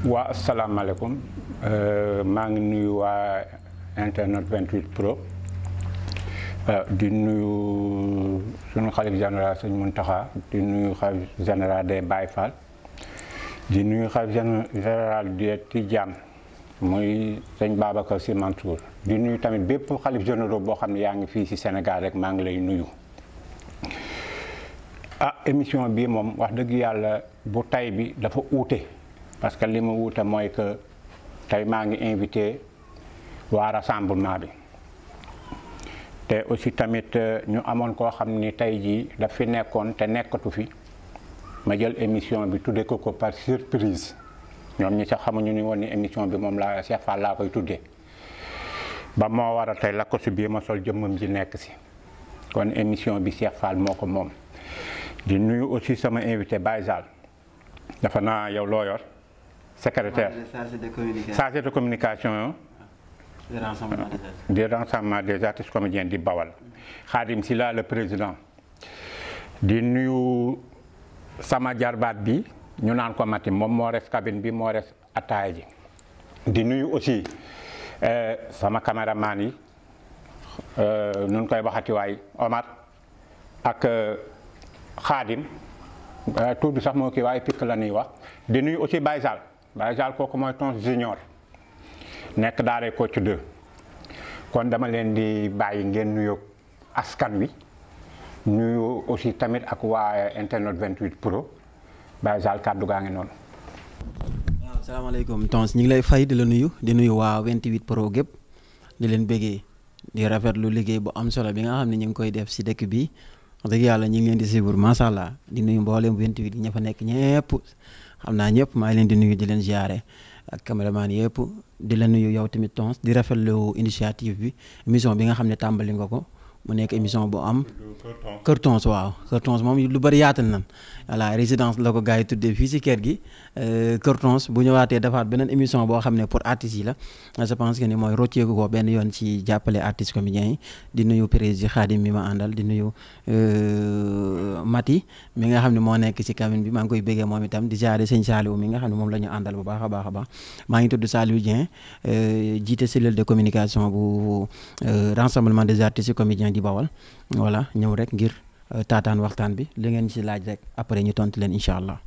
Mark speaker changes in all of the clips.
Speaker 1: waa asalaamaaleykum maa ngi nuyu waa internet 28 pro di nuyu sunu xalif général sëñ Mountakha di nuyu xalif général des Baye Fall di nuyu xalif général des Tidiane muy sëñ Babacar Sy Mansour di nuyu tamit bépp xalif généraux boo xam ne yaa ngi fii ci Sénégal rek maa ngi lay nuyu. Émission bi moom wax dëgg yàlla bu tay bi dafa uute parce que li ma wuute mooy que tey maa ngi invité waa rassemblement bi te aussi tamit ñu amoon koo xam ni tey jii daf fi nekkoon te nekkatu fi ma jël émission bi tudde ko par surprise ñoom ñi sax xamuñu ni woon ni émission bi moom laa Cheikh Fall laa koy tuddee ba moo war a tey la ko si bii ma sol jëmmam ji nekk si kon émission bi Cheikh Fall moo ko moom. di nuyu aussi sama invité Baye Zal dafa naa yow loo yor secrétaire chargé de communication du rassemblement des artistes comédiens di Bawal Khadim Sylla le président. di nuyu sama jarbaat bi ñu naan ko Mati moom moo res cabine bi moo res ataaya ji. di nuyu aussi sama caméraman yi nun koy waxati waay Omar ak Xaadim tur bi sax moo kii waaye pikk la ñuy wax di nuyu aussi Baye Zal kooku mooy Tons Junior nekk daaray Kocc 2 kon dama leen di bàyyi ngeen nuyu askan wi nuyu aussi tamit ak waa internet 28 pro Baye Zal kàddu gaa ngi noonu.
Speaker 2: waaw salaamaaleykum Tons ñu ngi lay fay di la nuyu di nuyu waa 28 pro gépp di leen bëggee di rafetlu liggéey bu am solo bi nga xam ne ñu ngi koy def si dëkk bi. wax dëgg yàlla ñu ngi leen di suivre macha allah di nuyu mboolem 28 ña fa nekk ñëpp xam naa ñëpp maa ngi leen di nuyu di leen ziare ak caméraman yëpp di la nuyu yow tamit Tons di rafetlu initiative bi émission bi nga xam ne tàmbali nga ko mu nekk émission bu am. Kër Tons waaw Kër Tons moom lu bëri yaatal nan voilà résidence la ko gars yi tuddee fii si kër gi Kër Tons bu ñëwaatee defaat beneen émission boo xam ne pour artistes yi la je pense que ni mooy rocceeku ko benn yoon ci jàppale artistes comédiens yi di nuyu président Khadim mi ma àndal di nuyu Mati mi nga xam ne moo nekk ci cabine bi maa ngi koy béggee moom itam di jaare sëñ Saliou mi nga xam ne moom la ñu àndal bu baax a baax a baax maa ngi tudd Saliou Dieng jiite cellule de communication bu rassemblement des artistes comédiens di Bawal voilà ñëw rek ngir taataan waxtaan bi li ngeen ci laaj rek après ñu tontu leen incha allah.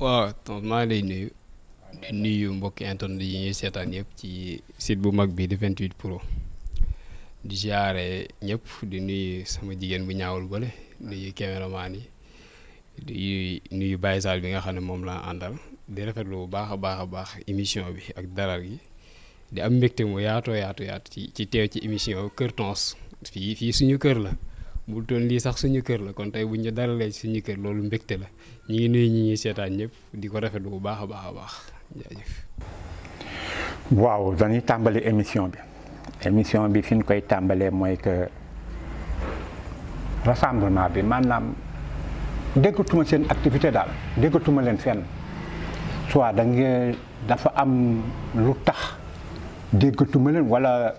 Speaker 3: waaw Tons maa ngi lay nuyu di nuyu mbokki internet yi ñuy seetaan yëpp ci site bu mag bi di 28 pro di ziare ñëpp di nuyu sama jigéen bu ñaawul bële nuyu caméraman yi di nuyu Baye Zal bi nga xam ne moom laa àndal di rafetlu bu baax a baax émission bi ak dalal gi. di am mbégte mu yaatu ci teew ci émission Kër Tons fii suñu kër la bu toon lii sax suñu kër la kon tey bu ñu dalalee ci suñu kër loolu mbégte la ñu ngi nuyu ñi ñuy seetaan ñëpp di ko rafetlu bu baax a baax jaajëf.
Speaker 1: waaw dañuy tàmbali émission bi fi ñu koy tàmbalee mooy que rassemblement bi maanaam déggatuma seen activité daal déggatuma leen fenn soit dafa am lu tax. déggatuma leen wala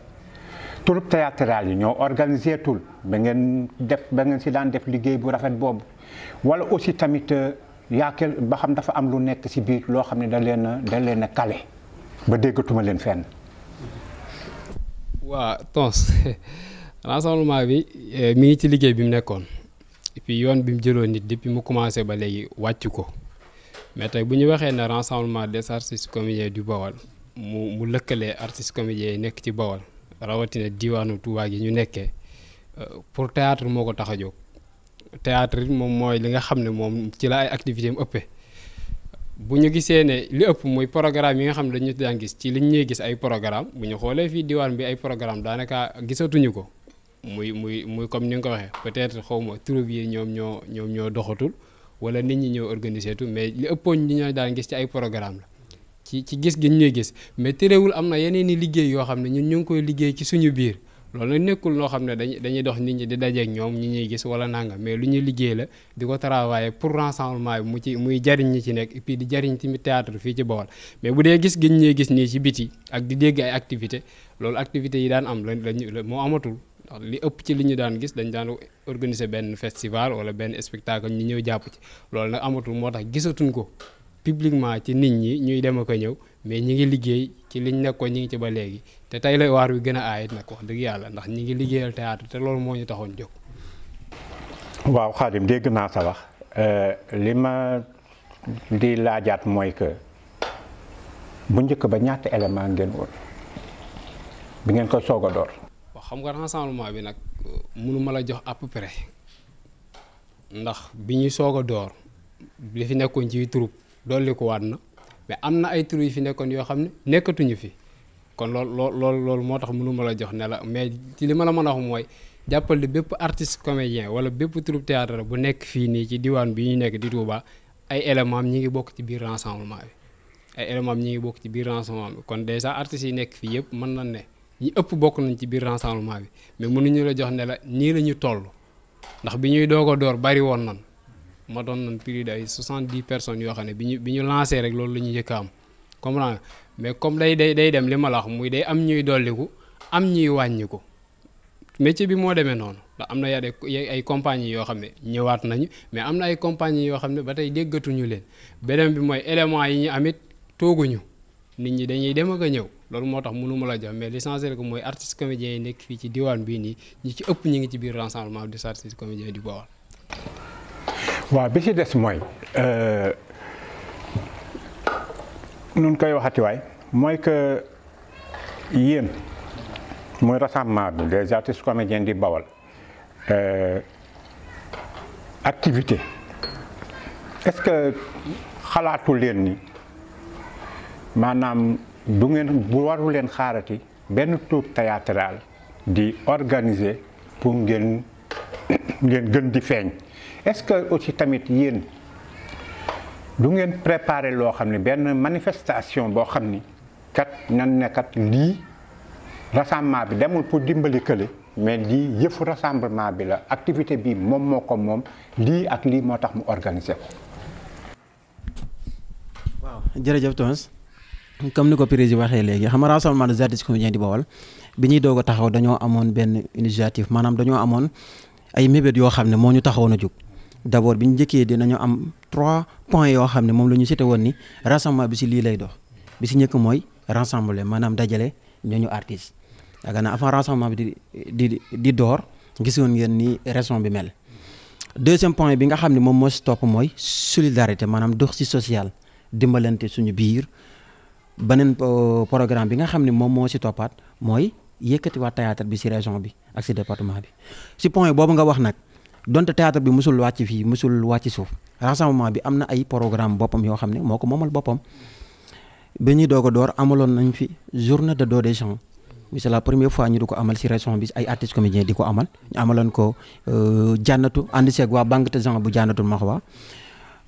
Speaker 1: troupe théâtrale yi ñoo organisé tul ba ngeen si daan def liggéey bu rafet boobu wala aussi tamit ba xam dafa am lu nekk si biir loo xam ne da leen a kale ba déggatuma leen fenn.
Speaker 3: waa Tons rassemblement bi mi ngi ci liggéey bi mu nekkoon et puis yoon bi mu jëloon nit depuis mu commencé ba léegi wàcc ko mais tey bu ñu waxee ne rassemblement des artistes comédiens du Bawal. mu lëkkalee artistes comédiens yi nekk ci Bawal rawatina diwaanu Touba gi ñu nekkee pour théâtre moo ko tax a jóg théâtre moom mooy li nga xam ne moom ci la ay activités am ëppee bu ñu gisee ne li ëpp muy programme yi nga xam ne dañu daan gis ci liñ ñuy gis ay programme bu ñu xoolee fii diwaan bi ay programme daanaka gisatuñu ko muy comme ni nga ko waxee peut-être xawma troupe yi ñoom ñoo doxatul wala nit ñi ñoo organisé tout mais li ëppoon ñi ñoo daan gis ci ay programme la ci gis gi ñuy gis mais terewul am na yeneen i liggéey yoo xam ne ñun ñu ngi koy liggéey ci suñu biir loolu nag nekkul loo xam ne dañuy dox nit ñi di dajeek ñoom ñi ñuy gis wala nangam mais lu ñuy liggéey la di ko travailler pour rassemblement bi muy jariñ ñi ci nekk et puis di jariñ tamit théâtre fii ci Bawol mais bu dee gis gi ñuy gis nii ci biti ak di dégg ay activité loolu activités yi daan am moo amatul ndax li ëpp ci li ñu daan gis dañ daan organiser benn festival wala benn spectacle ñu ñëw jàpp ci loolu nag amatul moo tax gisatuñ ko publiquement ci nit ñi ñuy dem ak a ñëw mais ñi ngi liggéey ci liñ nekkoon ñi ngi ci ba léegi te tey la waar wi gën a aayit nag wax dëgg yàlla ndax ñi ngi liggéeyal théâtre te loolu moo ñu taxoon jóg.
Speaker 1: waaw Khadim dégg naa sa wax li ma di laajaat mooy que bu njëkk ba ñaata élément ngeen woon bi ngeen koy soog a door.
Speaker 3: waaw xam nga rassemblement bi nag mënu ma la jox à peu près ndax bi ñuy soog a door li fi nekkoon ci troupe dolli ko waat na mais am na ay troupe yi fi nekkoon yoo xam ne nekkatuñu fi kon loolu moo tax mënu ma la jox ne la mais ci li ma la mën a wax mooy jàppal ni bépp artiste comédien wala bépp troupe théâtre bu nekk fii nii ci diwaan bi ñu nekk di Touba ay éléments ñi ngi bokk ci biir rassemblement bi ay éléments ñi ngi bokk ci biir rassemblement bi kon déjà artistes yi nekk fii yëpp mën na ne ñi ëpp bokk nañ ci biir rassemblement bi mais mënuñu la jox ne la nii la ñu toll ndax bi ñuy doog a door bari woon nan ma doon nan plus de ay 70 personnes yoo xam ne bi ñu lancé rek loolu la ñu njëkk a am comprendre mais comme day dem li ma la wax muy day am ñuy dolliku am ñuy wàññiku métier bi moo demee noonu ndax am na ay compagnie yoo xam ne ñëwaat nañu mais am na ay compagnie yoo xam ne ba tey déggatuñu leen beneen bi mooy élément yi ñu amit tooguñu nit ñi dañuy dem ak a ñëw loolu moo tax mënu ma la jox mais l'essentiel que mooy artiste comédien yi nekk fii ci diwaan bii nii ñi ci ëpp ñi ngi ci biir rassemblement des artistes comédiens du Baol.
Speaker 1: waaw bi ci des mooy nun koy waxati waay mooy que yéen mooy rassemblement bi des artistes comédiens di Baol activité est-ce que xalaatu leen ni maanaam du ngeen bu waru leen xaarati benn troupe théâtrale di organiser pour ngeen gën di feeñ est-ce que aussi tamit yéen du ngeen préparer loo xam ne benn manifestation boo xam ni kat nan ne kat lii rassemblement bi demul pour dimbali kële mais lii yëfu rassemblement bi la activité bi moom moo ko moom lii ak lii moo tax mu organiser ko.
Speaker 2: waaw jërëjëf Tons comme ni ko président waxee léegi xam nga rassemblement des artistes comédiens di Baol bi ñuy doog a taxaw dañoo amoon benn initiative maanaam dañoo amoon ay mébét yoo xam ne moo ñu taxawoon a jóg d'abord bi ñu njëkkee dinañu am 3 points yoo xam ne moom la ñu cité woon ni rassemblement bi si lii lay dox bi si njëkk mooy rassembler maanaam dajale ñooñu artistes yaakaar naa avant rassemblement bi di door gisoon ngeen ni raison bi mel. deuxième point bi nga xam ne moom moo si topp mooy solidarité maanaam dox si social dimbalante suñu biir. beneen programme bi nga xam ne moom moo si toppaat mooy yëkkati waa théâtre bi si région bi ak si département bi si point boobu nga wax nag donte théâtre bi musul wàcc fii musul wàcc suuf rassemblement bi am na ay programme boppam yoo xam ne moo ko moomal boppam ba ñuy doog a door amaloon nañ fi journée de don des chants c'est la première fois ñu di ko amal si région bi ay artistes comédiens di ko amal ñu amaloon ko jànnatu ànd seeg waa banque de gens bu jànnatul maxwa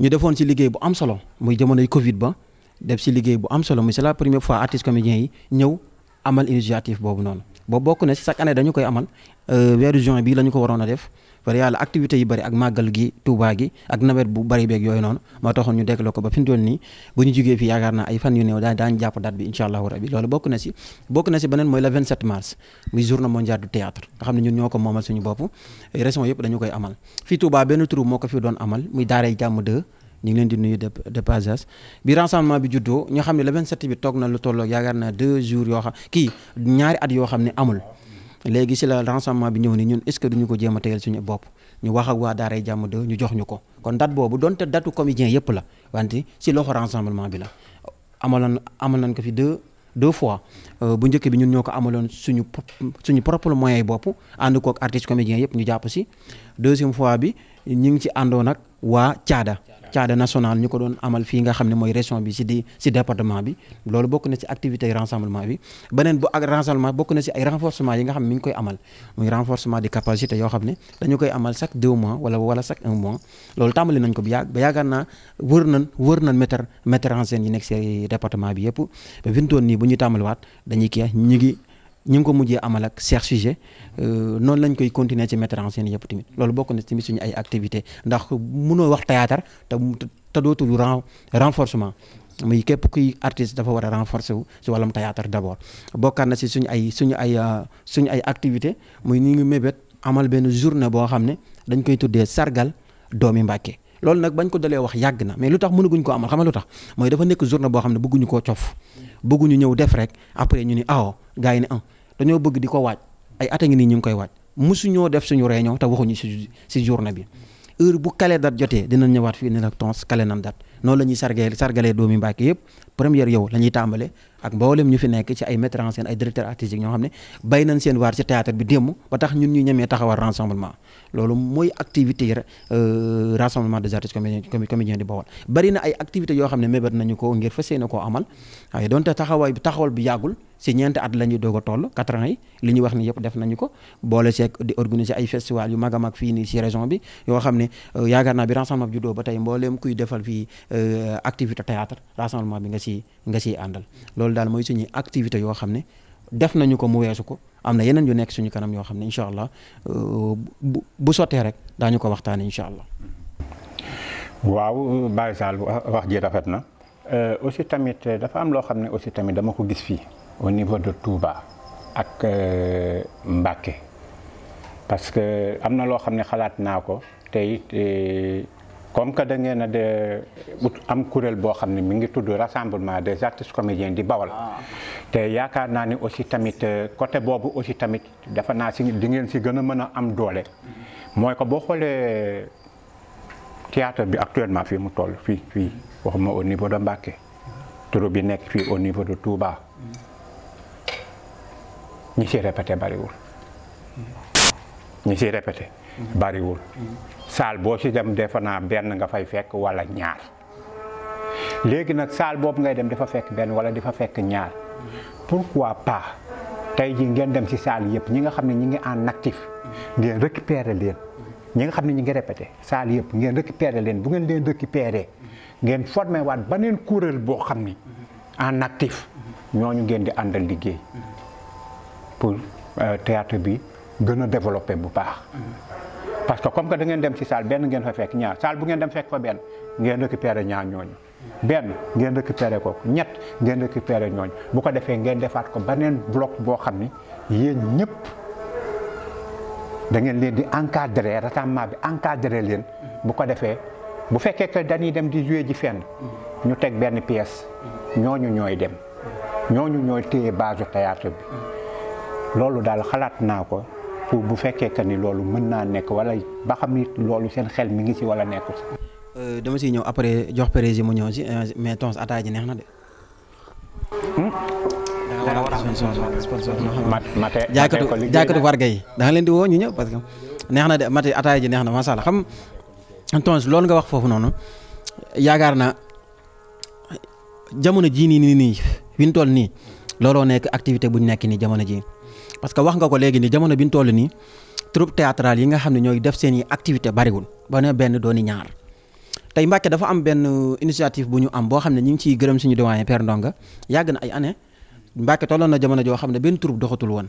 Speaker 2: ñu defoon si liggéey bu am solo muy jamonoy Covid ba def si liggéey bu am solo muy c'est la première fois artistes comédiens yi ñëw amal initiative boobu noonu boobu bokk na si chaque année dañu koy amal weeru juin bi la ñu ko waroon a def par yàlla activités yi bëri ak màggal gi Touba gi ak nawet bu bëri beeg yooyu noonu moo taxoon ñu dégloo ko ba fi mu toll nii bu ñu jugee fii yaakaar naa ay fan yu néew daañu jàpp date bi incha allahu rabi loolu bokk na si beneen mooy le 27 mars muy journée mondiale du théâtre nga xam ne ñun ñoo ko moomal suñu bopp région yëpp dañu koy amal fii Touba benn troupe moo ko fi doon amal muy daaray jàmm 2 ñu ngi leen di nuyu de passage bi rassemblement bi juddoo ñoo xam ne le 27 bi toog na lu tolloo yaakaar naa 2 jours yoo xam ñaari at yoo xam ne amul léegi si la rassemblement bi ñëw ni ñun est-ce que duñu ko jéem a tegal suñu bopp ñu wax ak waa daaray jàmm 2 ñu jox ñu ko kon date boobu donte datu comédien yëpp la wante si loxo rassemblement bi la amal nañ ko fi deux fois bu njëkk bi ñun ñoo ko amaloon suñu propre moyen yi bopp ànd kook artiste comédien yëpp ñu jàpp si deuxième fois bi ñu ngi ci àndoon ak waa caada national ñu ko doon amal fii nga xam ne mooy région bi si département bi loolu bokk na ci activité rassemblement bi beneen bu ak rassemblement bokk na ci ay renforcement yi nga xam ne mi ngi koy amal muy renforcement des capacités yoo xam ne dañu koy amal chaque 2 mois wala chaque 1 mois loolu tàmbali nañ ko ba yaakaar naa wër nañ metteur en scène yi nekk ci département bi yëpp ba fi mu toll nii bu ñuy tàmbaliwaat dañuy kii ñu ngi ko mujjee amal ak Cheikh Sujet noonu lañ koy continuer ci metteur en scène yëpp tamit loolu bokk na tamit suñu ay activité ndax mënoo wax théâtre te doo tudd renforcement muy képp kuy artiste dafa war a renforcer wu si wàllum théâtre d'abord. bokkaat na si suñu ay activité muy ñu ngi mébét amal benn journée boo xam ne dañ koy tuddee sargal doomi Mbàkke. loolu nag bañ ko dalee wax yàgg na mais lu tax mënaguñ ko amal xam nga lu tax mooy dafa nekk journée boo xam ne bëgguñu koo cof bëgguñu ñëw def rek après ñu ni gars yi ne dañoo bëgg di ko waaj ay at a ngi nii ñu ngi koy waaj musuñoo def suñu réunion te waxuñu si journée bi heure bu kale date jotee dinañ ñëwaat fii ne la Tonce kale nan date noonu la ñuy sargalee doomi Mbàkke yëpp première yow la ñuy tàmbale ak mboolem ñu fi nekk ci ay metteurs en scène ay directeurs artistiques ñoo xam ne bay nañ seen waar ci théâtre bi démb ba tax ñun ñu ñemee taxawal rassemblement loolu mooy activité yi rassemblement des artistes comédiens di Bawol bari na ay activités yoo xam ne mébét nañu ko ngir fas yéene koo amal waaye donte taxawal bi yàggul si ñeenti at la ñuy doog a toll 4 ans yi li ñu wax ni yëpp def nañu ko boole seeg di organiser ay festival yu mag a mag fii nii si région bi yoo xam ne yaakaar naa bi rassemblement bi juddoo ba tey mbooleem kuy defal fii activité théâtre rassemblement bi nga siy àndal loolu daal mooy suñuy activité yoo xam ne def nañu ko mu weesu ko am na yeneen yu nekk suñu kanam yoo xam ne incha allah bu sottee rek daañu ko waxtaanee incha allah.
Speaker 1: waaw Baye Sall wax ji rafet na aussi tamit dafa am loo xam ne aussi tamit dama ko gis fii au niveau de Touba ak Mbacké parce que am na loo xam ne xalaat naa ko tey comme que da ngeen a am kuréel boo xam ne mi ngi tudd rassemblement des artistes comédiens di Bawol te yaakaar naa ni aussi tamit côté boobu aussi tamit dafa naa si di ngeen si gën a mën a am doole mooy ko boo xoolee théâtre bi actuellement fii mu toll fii waxuma au niveau de Mbacké troupe bi nekk fii au niveau de Touba ñi si répété bariwul bariwul saal boo ci dem defe naa benn nga fay fekk wala ñaar léegi nag saal boobu ngay dem dafa fekk benn wala dafa fekk ñaar pourquoi pas tey ji ngeen dem ci saal yëpp ñi nga xam ne ñi ngi en actif ngeen récupérer leen ñi nga xam ne ñi ngi répété saal yëpp ngeen récupérer leen bu ngeen leen récupérer ngeen formé waat beneen kuréel boo xam ni en actif ñooñu ngeen di àndal liggéey pour théâtre bi gën a développé bu baax parce que comme que da ngeen dem ci salle benn ngeen fa fekk ñaar salle bu ngeen dem fekk fa benn ngeen récupérer ñaar ñooñu benn ngeen récupérer ko ñett ngeen récupérer ñooñu bu ko defee ngeen defaat ko beneen bloc boo xam ni yéen ñëpp da ngeen leen di encadrer rassemblement bi encadrer leen bu ko defee bu fekkee que dañuy dem di jouer ji fenn ñu teg benn pièce ñooñu ñooy dem ñooñu ñooy téye base théâtre bi loolu daal xalaat naa ko pour bu fekkee que ni loolu mën naa nekk wala ba xam ni loolu seen xel mi ngi ci wala nekkul ci.
Speaker 2: dama siy ñëw après jox président mu ñëw si mais Tonce ataaya ji neex na de. jaaykatu warga yi da nga leen di woo ñu ñëw parce que neex na de mate ataaya ji neex na macha allah xam Tonce loolu nga wax foofu noonu yaakaar na jamono jii nii fi ñu toll nii looloo nekk activité bu ñu nekk nii jamono jii. parce que wax nga ko léegi ni jamono bi ñu toll nii troupe théâtrale yi nga xam ne ñooy def seen i activité bariwul ba ne benn dooni ñaar tey Mbacké dafa am benn initiative bu ñu am boo xam ne ñu ngi ciy gërëm suñu doyen Père Ndonga yàgg na ay année Mbacké tolloon na jamono joo xam ne benn troupe doxatul woon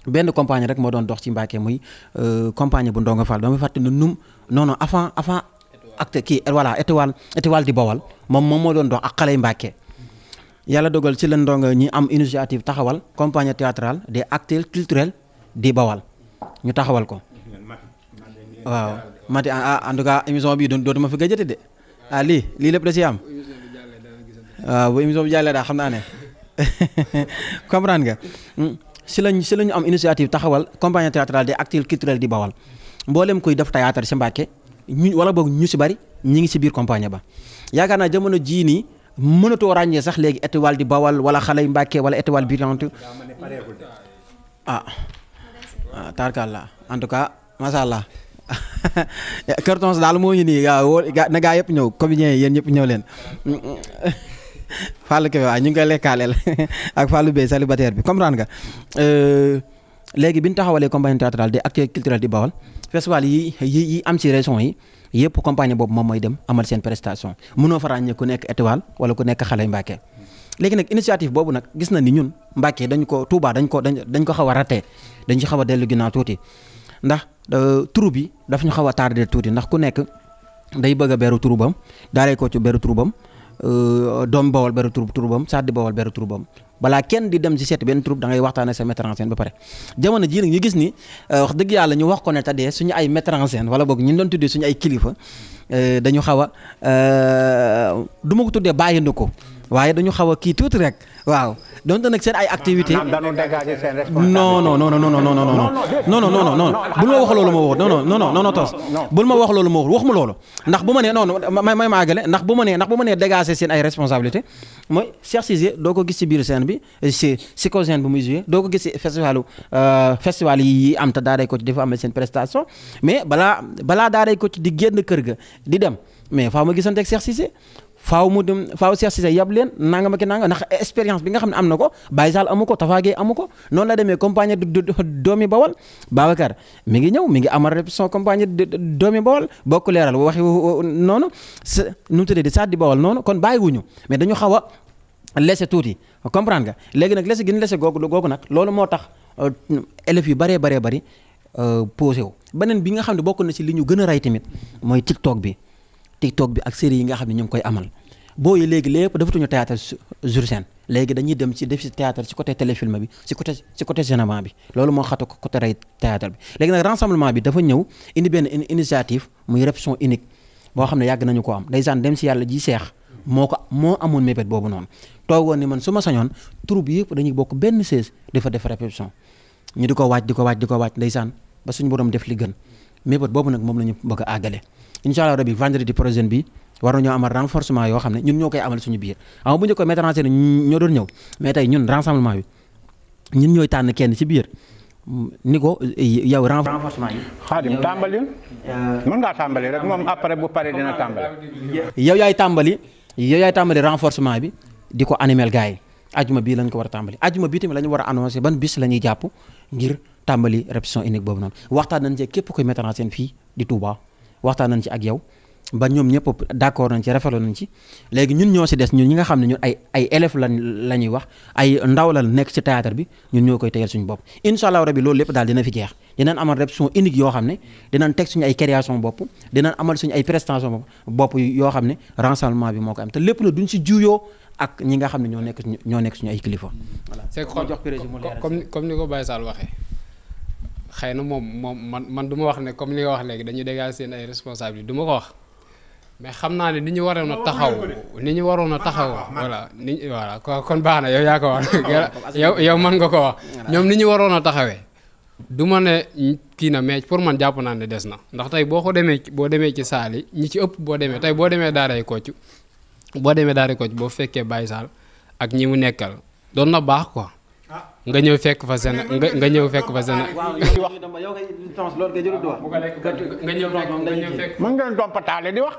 Speaker 2: benn compagnie rek moo doon dox ci Mbacké muy compagnie bu Ndonga Fall dama fàtte ne non avant acte kii voilà étoile di Bawol moom moo doon dox ak xale Mbacké yàlla dogal ci la Ndonga ñi am initiative taxawal compagnie théâtrale des acteurs culturels di Bawal ñu taxawal ko waaw mati en tout cas émission bi dootuma fi gëjëte de lii lépp da ci am waaw bu émission bi jàllee daal xam naa ne comprendre nga si lañu am initiative taxawal compagnie théâtrale des acteurs culturels di Bawal mboolem kuy def théâtre si Mbacké ñu wala boog ñu si bari ñi ngi si biir compagnie ba yaakaar naa jamono jii nii mënatoo ràññee sax léegi étoile di Bawal wala xale yu Mbacké wala étoile brillante tarkalla en tout cas macha allah Kër Tonce daal moo ñu nii na gaa yëpp ñëw comédiens yi yéen ñëpp ñëw leen Fallou Kébé waaw ñu ngi koy lekkaaleel ak Fallou Bey célibataire bi comprendre nga léegi bi ñu taxawalee compagnie théâtrale des acteurs culturels di Bawal festival yi am ci région yi yëpp compagnie boobu moom mooy dem amal seen prestation mënoo fa ràññee ku nekk étoile wala ku nekk xale Mbacké léegi nag initiative boobu nag gis na ni ñun Mbacké Touba dañ ko xaw a raté dañ ci xaw a dellu ginnaaw tuuti ndax troupe bi daf ñu xaw a tardé tuuti ndax ku nekk day bëgg a beru troubam daaree ko ci beru troubam doomi Bawol beru turbam Saddi Bawol beru turbam balaa kenn di dem ci seeti benn troupe da ngay waxtaan ak sa metteur en scène ba pare jamono jii nag ñu gis ni wax dëgg yàlla ñu wax ko ne tadee suñu ay metteur en scène wala boog ñu doon tuddee suñu ay kilifa dañu xaw a du ma ko tuddee bàyyindu ko waaye dañu xaw a kii tuuti rek waaw donte nag seen ay activité
Speaker 1: dañu dégager seen responsabilité.
Speaker 2: non non non non non non non non bul ma wax loolu ma wax non non non non tos bul ma wax loolu ma wax ma loolu ndax bu ma nee non may ma àggale ndax bu ma nee dégager seen ay responsabilité mooy Cheikh Cissé doo ko gis ci biir scène bi si ko scène bu muy joué doo ko gis ci festival yi am te daaray ko ci dafa amal seen prestation mais balaa daaray ko ci di génn kër ga di dem mais faaw ma gisante ak Cheikh Cissé faaw Cheikh Cissé yab leen nanga ma ki nanga ndax expérience bi nga xam ne am na ko Baye Sall amu ko Tafa Gueye amu ko noonu la demee compagnie doomi Bawol Babacar mi ngi ñëw mi ngi amal répétition compagnie doomi Bawol bokk leeral waxi noonu nu mu tuddee di Saddi Bawol noonu kon bàyyiwuñu mais dañu xaw a laisser tuuti comprendre nga léegi nag laisser gi ñu laisser googu nag loolu moo tax élèves yu bëree bëri posé wu beneen bi nga xam ne bokk na ci li ñu gën a rey tamit mooy TikTok bi ak série yi nga xam ne ñu ngi koy amal booyi léegi lépp dafatuñu théâtre sur scène léegi dañuy dem ci def ci théâtre ci côté téléfilm bi ci côté cinéma bi loolu moo xatu côté rey théâtre bi léegi nag rassemblement bi dafa ñëw indi benn initiative muy répétition unique boo xam ne yàgg nañu ko am ndeysaan dem si yàlla ji seex moo amoon mébét boobu noonu toogoon ni man su ma sañoon troupe bi yëpp dañuy bokk benn chaise dafa def répétition ñu di ko waaj ndeysaan ba suñu borom def li gën mébét boobu nag moom la ñu bëgg a àggale incha allah rabi vendredi prochain bi war nañoo amal renforcement yoo xam ne ñun ñoo koy amal suñu biir ama bu ñu ko mettre en scène ñoo doon ñëw mais tey ñun rassemblement bi ñun ñooy tànn kenn ci biir ni ko yow renforcement yi.
Speaker 1: Xaadim tàmbali mën ngaa tàmbali rek moom après bu pare dina tàmbali.
Speaker 2: yow yaay tàmbali renforcement bi di ko animel gars yi ajuma bii lañ ko war a tàmbali ajuma bii tamit la ñu war a annoncé ban bis la ñuy jàpp ngir tàmbali répétition unique boobu noonu waxtaan nañ ci képp koy mettre en scène fii di Touba waxtaan nañ ci ak yow ba ñoom ñëpp d'accord nañ ci rafetlu nañ ci léegi ñun ñoo ci des ñun ñi nga xam ne ñun ay élèves la ñuy wax ay ndaw la nekk ci théâtre bi ñun ñoo koy tegal suñu bopp incha allah rabi loolu lépp daal dina fi jeex dinañ amal répétition unique yoo xam ne dinañ teg suñu ay création bopp dinañ amal suñu ay prestation bopp yoo xam ne rassemblement bi moo ko am te lépp na duñ ci juyoo ak ñi nga xam ne ñoo nekk suñu ay kilifa. voilà
Speaker 3: c'est comme ni ko Baye Sall waxee xëy na moom man du ma wax ne comme li nga wax léegi dañuy dégager seen ay responsabilités du ma ko wax mais xam naa ne ni ñu waroon a taxaw voilà kon baax na yow yaa ko wax yow mën nga ko wax ñoom ni ñu waroon a taxawee du ma ne kii na mais pour man jàpp naa ne des na ndax tey boo demee ci saal yi ñi ci ëpp boo demee daaray Kocc boo fekkee Baye Sall ak ñi mu nekkal doon na baax quoi nga ñëw fekk fa seen nga ñëw fekk fa seen.
Speaker 1: mën ngeen dompataale di wax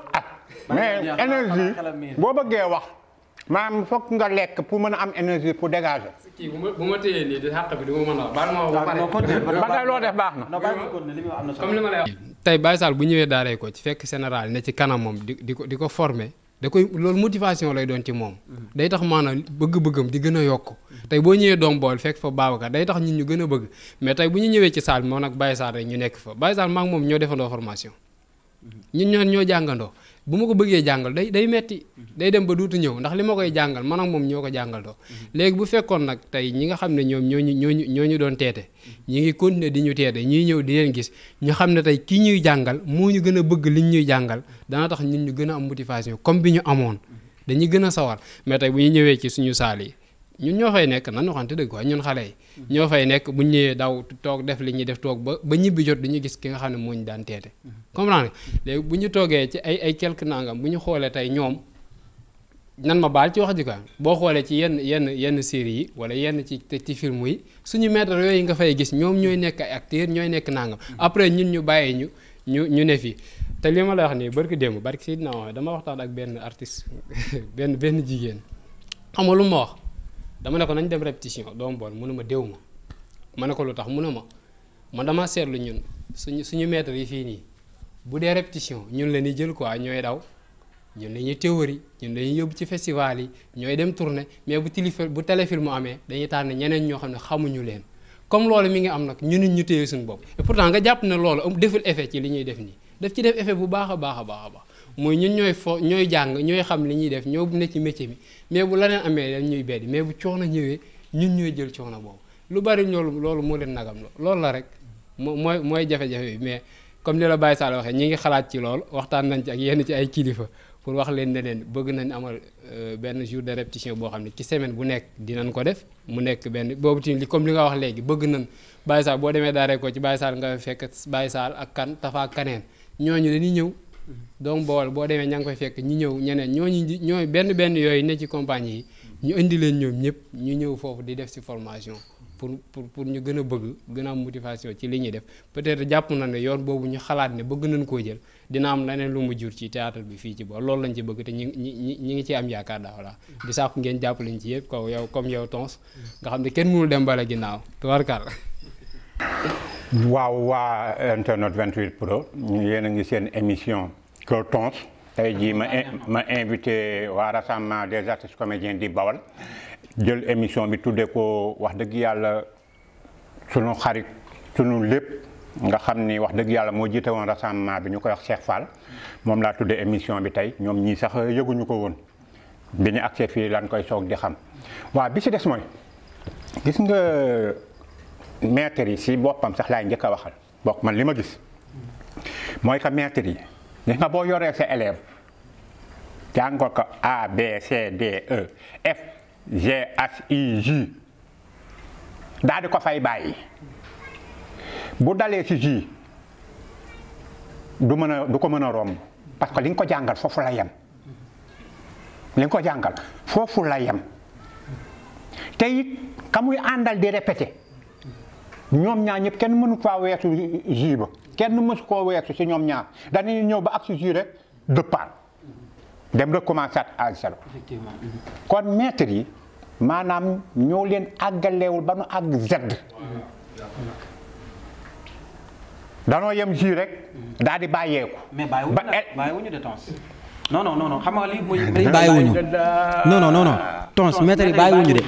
Speaker 1: mais énergie boo bëggee wax maanaam fokk nga lekk pour mën a am énergie pour dégager.
Speaker 3: kii bu ma téyee nii di xàq bi du ma mën a wax baal ma wax ba pare.
Speaker 1: ba tey loo def baax na.
Speaker 3: comme li ma lay wax. tey Baye Sall bu ñëwee daaree ko ci fekk général ne ci kanamam di ko former. da koy loolu motivation lay doon ci moom day tax maanaam bëgg-bëggam di gën a yokk tey boo ñëwee doom bool fekk fa Babacar day tax nit ñu gën a bëgg mais tey bu ñu ñëwee ci salle bi moom nag Baye Sall rek ñu nekk fa Baye Sall maa ngi moom ñoo defandoo formation ñun ñoo jàngandoo bu ma ko bëggee jàngal day metti day dem ba duutu ñëw ndax li ma koy jàngal man ak moom ñoo ko jàngaldoo léegi bu fekkoon nag tey ñi nga xam ne ñoom ñoo ñu doon teete ñi ngi continuer di ñu teete ñuy ñëw di leen gis ñu xam ne tey kii ñuy jàngal moo ñu gën a bëgg liñ ñuy jàngal dana tax ñun ñu gën a am motivation comme bi ñu amoon dañuy gën a sawar mais tey bu ñu ñëwee ci suñu saal yi ñun ñoo fay nekk nan waxante dëgg quoi ñun xale yi ñoo fay nekk bu ñu ñëwee daw toog def li ñuy def toog ba ñibbi jot dañuy gis ki nga xam ne moo ñu daan teete comprendre nga léegi bu ñu toogee ci ay quelque nangam bu ñu xoolee tey ñoom nan ma baal ci wax ji quoi boo xoolee ci yenn série yi wala yenn ci film yi suñu maître yooyu nga fay gis ñoom ñooy nekk ay acteurs ñooy nekk nangam après ñun ñu bàyyi ñu ne fii te li ma la wax nii barki si dina dama waxtaan ak benn artiste benn jigéen xam nga lu ma wax dama ne ko nañ dem répétition doom bool mënu ma déw ma ne ko lu tax mu ne ma dama seetlu ñun suñu maître yi fii nii bu dee répétition ñun la ñuy jël quoi ñooy daw ñun dañuy théorie ñun dañuy yóbbu ci festival yi ñooy dem tournée mais bu téléfilm amee dañuy tànn ñeneen ñoo xam ne xamuñu leen comme loolu mi ngi am nag ñu nit ñu téye suñu bopp et pourtant nga jàpp ne loolu deful effet ci li ñuy def nii daf ci def effet bu baax a baax mooy ñun ñooy jàng ñooy xam li ñuy def ñoo ne ci métier bi mais bu leneen amee dañ ñuy beddi mais bu coono ñëwee ñun ñooy jël coono boobu lu bari loolu moo leen nagam loolu la rek mooy jafe-jafe bi mais comme ni la Baye Sall waxee ñi ngi xalaat ci loolu waxtaan nañ ci ak yenn ci ay kilifa pour wax leen ne leen bëgg nañ amal benn jour de répétition boo xam ne ci semaine bu nekk dinañ ko def mu nekk benn boobu tamit comme li nga wax léegi bëgg nañ Baye Sall boo demee daaree ko ci Baye Sall nga fekk Baye Sall ak kan Tafa kaneen ñooñu dañuy ñëw donc bool boo demee ña ngi koy fekk ñi ñëw ñeneen ñooy benn yooyu ne ci compagnie yi ñu indi leen ñoom ñëpp ñu ñëw foofu di def ci formation pour ñu gën a bëgg gën a am motivation ci li ñuy def peut-être jàpp na ne yoon boobu ñu xalaat ne bëgg nañ koo jël dina am leneen lu mu jur ci théâtre bi fii ci boor loolu lañ ci bëgg te ñi ngi ci am yaakaar daa voilà di sàkku ngeen jàppaleñ ci yëpp ko yow comme yow Tons nga xam ne kenn mënul dem bala ginnaaw tubarkal
Speaker 1: waaw waa internet 28 pro yéen a ngi seen émission Kër Tons tey jii ma invité waa rassemblement des artistes comédiens di Bawal jël émission bi tuddee ko wax dëgg yàlla sunu xarit sunu lépp nga xam ni wax dëgg yàlla moo jiite woon rassemblement bi ñu koy wax Cheikh Fall moom laa tuddee émission bi tey ñoom ñii sax yëguñu ko woon bi ñu accès fii lan koy soog di xam waaw bi ci des mooy gis nga maître yi si boppam sax laay njëkk a waxal bokk man li ma gis mooy que maître yi gis nga boo yoree sa élève jàngal ko A B C D E F G H I J daal di ko fay bàyyi bu dalee ci J du ko mën a romb parce que li nga ko jàngal foofu la yem li nga ko jàngal foofu la yem te it ka muy àndal di répété ñoom ñaar ñëpp kenn mënu faa weesu J ba kenn mësu koo weesu ci ñoom ñaar dañuy ñëw ba ak ci J rek dëppaat dem recommencer à zéro.
Speaker 2: effectivement.
Speaker 1: kon maître yi maanaam ñoo leen àggalewul ba nu àgg Z. danoo yem J rek daal di bàyyeeku.
Speaker 2: mais bàyyiwuñu de Tons. non xam nga lii muy. bàyyiwuñu non Tons maître yi bàyyiwuñu de.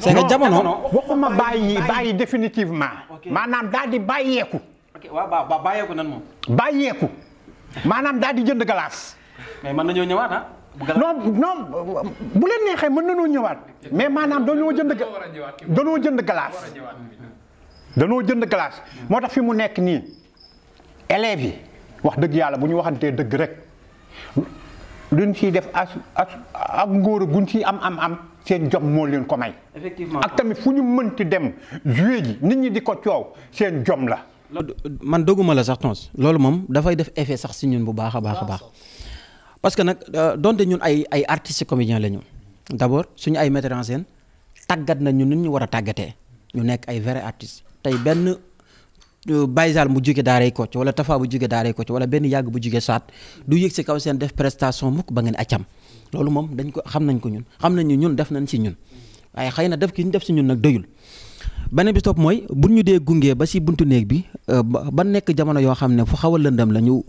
Speaker 2: c'est que jamono
Speaker 1: waxuma bàyyi définitivement. maanaam daal di bàyyeeku.
Speaker 2: ok waaw bàyyeeku nan moom.
Speaker 1: bàyyeeku maanaam daal di jënd glace.
Speaker 2: mais mën nañoo ñëwaat ah.
Speaker 1: non bu leen neexee mën nañoo ñëwaat mais maanaam dañoo jënd glace. danoo jënd glace moo tax fi mu nekk nii élèves yi wax dëgg yàlla bu ñu waxantee dëgg rek luñ ciy def ak ngóor guñ ciy am seen jom moo leen ko may.
Speaker 2: effectivement
Speaker 1: ak tamit fu ñu mënti dem jouer ji nit ñi di ko coow seen jom la.
Speaker 2: man dëgguma la sax Tons loolu moom dafay def effet sax si ñun bu baax a baax parce que nag donte ñun ay artistes comédiens la ñu d'abord suñu ay metteurs en scène tàggat na ñun ñu war a tàggatee ñu nekk ay vrais artistes tey benn Baye Sall mu jóge daaray Kocc wala Tafa bu jóge daaray Kocc wala benn yàgg bu jóge saat du yëg si kaw seen def prestation mukk ba ngeen accam loolu moom dañ ko xam nañ ko xam nañ ñun def nañ si ñun waaye xëy na def ki ñu def si ñun nag doyul. beneen bi topp mooy bu ñu dee gungee ba si buntu néeg bi ba nekk jamono yoo xam ne fu xaw a lëndëm la ñu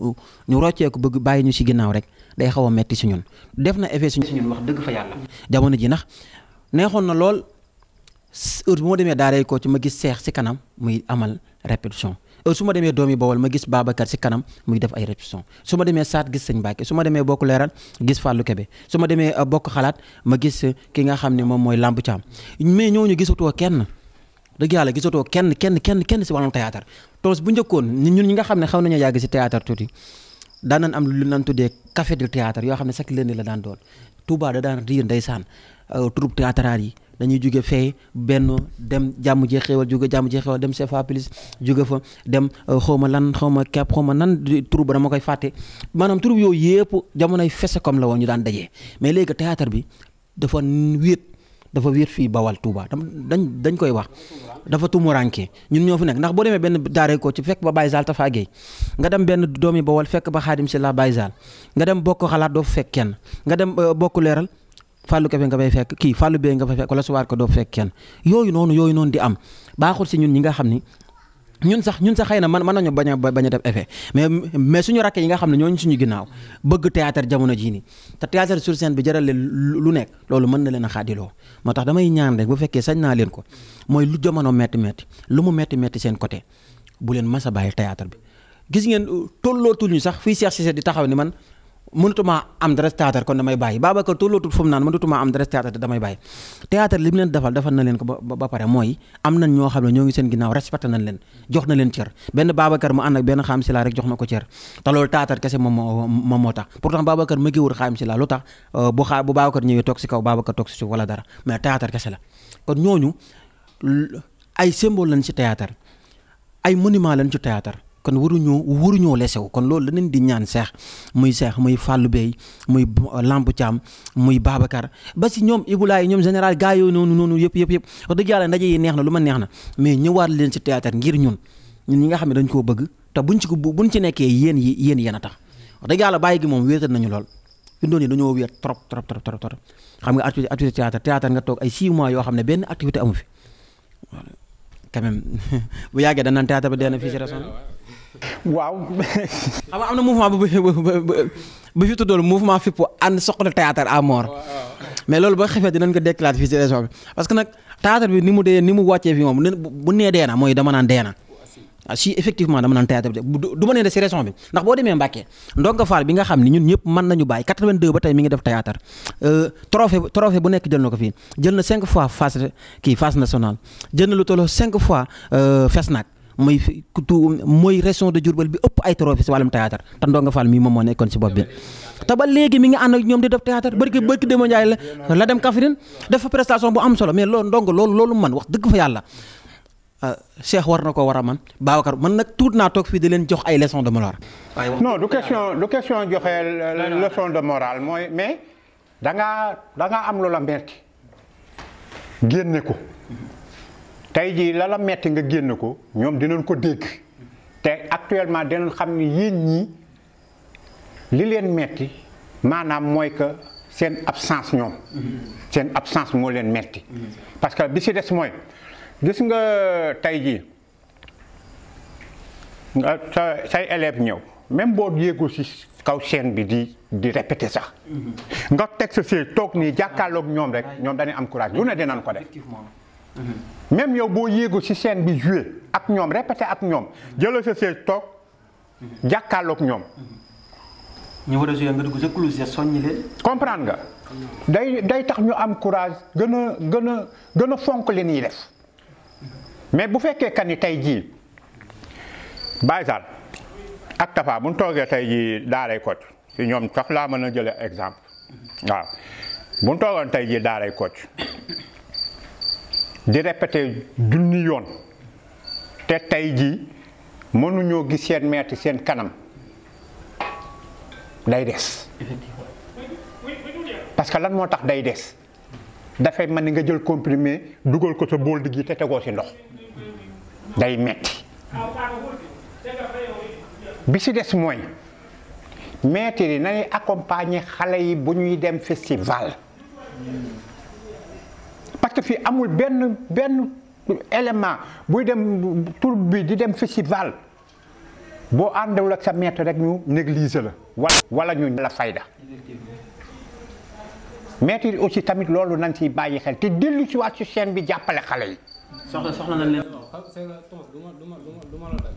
Speaker 2: rocceeku bëgg bàyyi ñu si ginnaaw rek day xaw a metti si ñun def na effet si ñun wax dëgg fa yàlla. jamono ji ndax neexoon na lool heure bu ma demee daaray Kocc ma gis Seex si kanam muy amal répétition heure su ma demee doomi Bawol ma gis Babacar si kanam muy def ay répétition su ma demee Saat gis Sëñ Mbàkke su ma demee Bokk Leeral gis Fallou Kébé su ma demee Bokk Xalaat ma gis ki nga xam ne moom mooy Lamp Thiam mais ñooñu gisatoo kenn. dëgg yàlla gisatoo kenn si wàllum théâtre Tons bu njëkkoon ñun ñi nga xam ne xaw nañu yàgg si théâtre tuuti daan nañ am lu nan tuddee café du théâtre yoo xam ne chaque lundi la daan doon Touba da daan riir ndeysaan troupe théâtrale yi dañuy jóge fee benn dem jàmm jee xewal jóge jàmm jee xewal dem CFA plus jóge fa dem xawma kepp xawma nan troupe ba dama koy fàtte maanaam troupe yooyu yëpp jamonoy fese comme la woon ñu daan dajee mais léegi théâtre bi dafa wéet fii Bawal Touba dañ koy wax dafa tumuranke ñun ñoo fi nekk ndax boo demee benn daaray Kocc fekk ba Baye Sall Tafa Gueye nga dem benn doomi Bawal fekk ba Xaadim Sylla Baye Sall nga dem Bokk Xalaat doo fekk kenn nga dem Bokk Leeral Fallou Kébé nga fay fekk kii Fallou Bey nga fay fekk wala suwaar ko doo fekk kenn yooyu noonu di am baaxul si ñun ñi nga xam ni ñun sax xëy na mën nañu bañ a def effet mais suñu rakk yi nga xam ne ñooñu suñu ginnaaw bëgg théâtre jamono jii nii te théâtre sur scène bi jaral leen lu nekk loolu mën na leen a xaadiloo moo tax damay ñaan rek bu fekkee sañ naa leen ko mooy lu jamono metti lu mu metti seen côté bu leen mas a bàyyi théâtre bi gis ngeen tollootul ñu sax fii Cheikh Cissé di taxaw ni man mënutuma am dara théâtre kon damay bàyyi Babacar tollootul fu mu naan mënutuma am dara théâtre te damay bàyyi théâtre li mu leen defal na leen ko ba pare mooy am nañ ñoo xam ne ñoo ngi seen ginnaaw respecté nañ leen jox na leen cër benn Babacar mu ànd ak benn Xaam Silla rek jox na ko cër te loolu théâtre kese moom moo tax pourtant Babacar ma giwul Xaam Silla lu tax bu Babacar ñëwee toog si kaw Babacar toog si suuf wala dara mais théâtre kese la kon ñooñu ay symbole lañ ci théâtre ay monument lañ ci théâtre kon waruñoo lesew kon loolu la leen di ñaan Cheikh muy Fallou Bey muy Lamp Thiam muy Babacar ba si ñoom Ibulaay ñoom général gars yooyu noonu yëpp wax dëgg yàlla ndaje yi neex na lu ma neex na mais ñëwaat leen ci théâtre ngir ñun ñi nga xam ne dañ koo bëgg te buñ ci nekkee yéen a tax wax dëgg yàlla bàyyi gi moom wéetal nañu lool fi mu doon nii dañoo wéet trop xam nga activité théâtre nga toog ay 6 mois yoo xam ne benn activité amu fi quand même bu yàggee dañ naan théâtre ba dee na fii ci région
Speaker 1: waaw.
Speaker 2: xam nga am na mouvement bu fi tuddoon mouvement fippu ànd soxla théâtre à mort mais loolu ba xefee dinañ ko déclarer fii ci région bi parce que nag théâtre bi ni mu wàccee fi moom bu nee dee na mooy dama naan dee na si effectivement dama naan théâtre bi du ma nee de ci région bi ndax boo demee Mbàkke Ndonga Fall bi nga xam ni ñun ñëpp mën nañu bàyyi 82 ba tey mi ngi def théâtre trophée bu nekk jël na ko fii jël na 5 fois phase nationale jël na lu tolloo 5 fois FESNAC mooy région de Diourbel bi ëpp ay trophée si wàllum théâtre te Ndonga Fall mii moom moo nekkoon si bopp bi te ba léegi mi ngi ànd ak ñoom di def théâtre barki Demba Ndiaye la dem Kaffrine def fa prestation bu am solo mais loolu man wax dëgg fa yàlla Cheikh war na ko war a man Babacar man nag tuut naa toog fii di leen jox ay leçon de morale.
Speaker 1: non du question joxe leçon de morale mooy mais da ngaa am lu la metti génne ko tey jii la metti nga génne ko ñoom dinañ ko dégg te actuellement dinañ xam ni yéen ñii li leen metti maanaam mooy que seen absence ñoom seen absence moo leen metti parce que bi si des mooy gis nga tey jii nga say élèves ñëw même boo yéegul ci kaw chaîne bi di répéter sax nga teg sa siège toog nii jàkkaarloog ñoom rek ñoom dañuy am courage lu ne dinañ ko def même yow boo yéegul ci scène bi jouer ak ñoom répéter ak ñoom jëlal sa siège toog jàkkaarloog ñoom.
Speaker 2: ñu war a jouer nga dugg sa clouse soññi leen.
Speaker 1: comprendre nga day tax ñu am courage gën a fonk li ñuy def. mais bu fekkee kan ni tey jii Baye Sall ak Tafa bu ñu toogee tey jii daaray Kocc si ñoom sax laa mën a jëlee exemple waaw bu ñu toogoon tey jii daaray Kocc di répété junni yoon te tey jii mënuñoo gis seen maître seen kanam day des parce que lan moo tax day des dafay mën ni nga jël comprimé dugal ko sa bool di gi te tegoo si ndox day metti bi si des mooy maître yi nañuy accompagner xale yi bu ñuy dem festival parce que fii amul benn élément buy dem tur bi di dem festival boo àndewul ak sa maître rek ñu négliger la wala ñu la fayda maître yi aussi tamit loolu nañ ciy bàyyi xel te dellu ci waat ci chaîne bi jàppale xale yi.
Speaker 2: soxla nañ leen.
Speaker 3: du ma la dal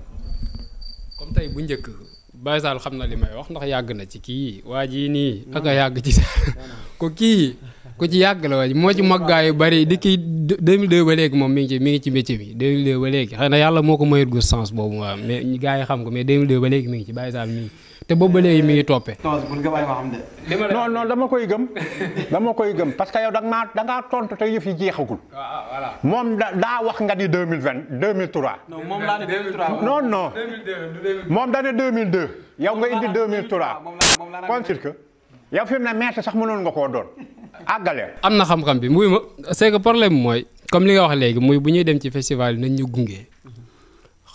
Speaker 3: comme tey bu njëkk Baye Sall xam na li may wax ndax yàgg na ci kii waa jii nii ak a yàgg ci ko kii ku ci yàgg la waa moo ci maggaa yu bari di kii 2002 ba léegi moom mi ngi ci métier bi 2002 ba léegi xëy na yàlla moo ko mayut gu sens boobu waaw mais gars yi xam ko mais 2002 ba léegi mi ngi ci Baye Sall mi te boobu ba léegi mi ngi toppee.
Speaker 1: non dama koy gëm parce que yow da ngaa tontu te yëf yi jeexagul.
Speaker 3: voilà
Speaker 1: moom daa wax nga ni 2003.
Speaker 2: non moom laa ne 2003.
Speaker 1: non 2002 moom da ne 2002. yow nga indi 2003.
Speaker 2: moom laa
Speaker 1: kon que yow fi mu ne maître sax mënoon nga koo doon. àggale.
Speaker 3: am na xam-xam bi muy ma c'est que problème mooy comme li nga wax léegi muy bu ñuy dem ci festival yi nañ ñu gunge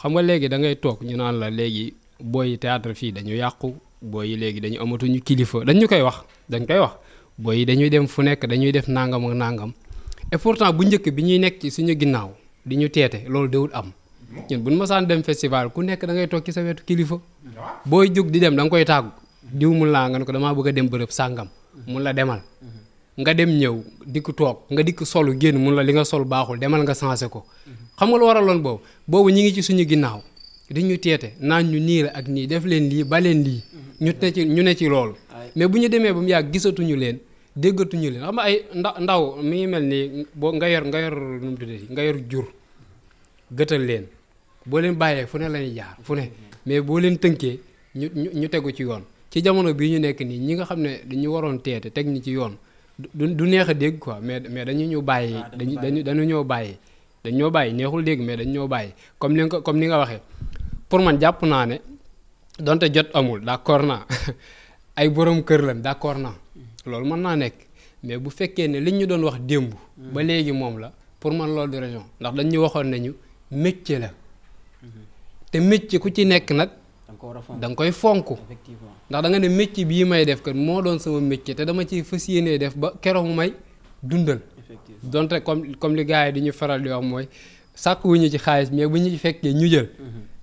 Speaker 3: xam nga léegi da ngay toog ñu naan la léegi. booy théâtre fii dañu yàqu booy yi léegi dañu amatuñu kilifa dañ ñu koy wax booy yi dañuy dem fu nekk dañuy def nangam ak nangam et pourtant bu njëkk bi ñuy nekk ci suñu ginnaaw di ñu teete loolu dewul am ñun bu ñu mësaan dem festival ku nekk da ngay toog ci sa wetu kilifa booy jóg di dem da nga koy tàggu diw mun laa nga ne ko damaa bëgg a dem bërëb sàngam mun la demal nga dem ñëw dikk toog nga dikk solu génn mun la li nga sol baaxul demal nga changé ko xam nga lu waraloon boobu ñi ngi ci suñu ginnaaw di ñu teete naan ñu nii la ak nii def leen lii ba leen lii ñu ne ci loolu mais bu ñu demee ba mu yàgg gisatuñu leen déggatuñu leen xam nga ay ndaw mi ngi mel ni boo nga yor nu mu tuddati nga yor jur gëtal leen boo leen bàyyee fu ne lañuy jaar fu ne mais boo leen tënkee ñu tegu ci yoon ci jamono bii ñu nekk nii ñi nga xam ne dañu waroon teete teg ni ci yoon du neex a dégg quoi mais dañu ñu bàyyi dañu ñoo bàyyi dañ ñoo bàyyi neexul dégg mais dañ ñoo bàyyi comme ni nga waxee pour man jàpp naa ne donte jot amul d'accord naa ay borom kër lañ d'accord naa loolu mën naa nekk mais bu fekkee ne liñ ñu doon wax démb ba léegi moom la pour man loolu de raison ndax dañ ñu waxoon nañu métier la te métier ku ci nekk nag da nga koy fonk ndax da nga ne métier bii may def kat moo doon sama métier te dama ci fas yéenee def ba keroog mu may dundal donte comme li gars yi di ñu faral di wax mooy sàkkuwuñu ci xaalis mais bu ñu ci fekkee ñu jël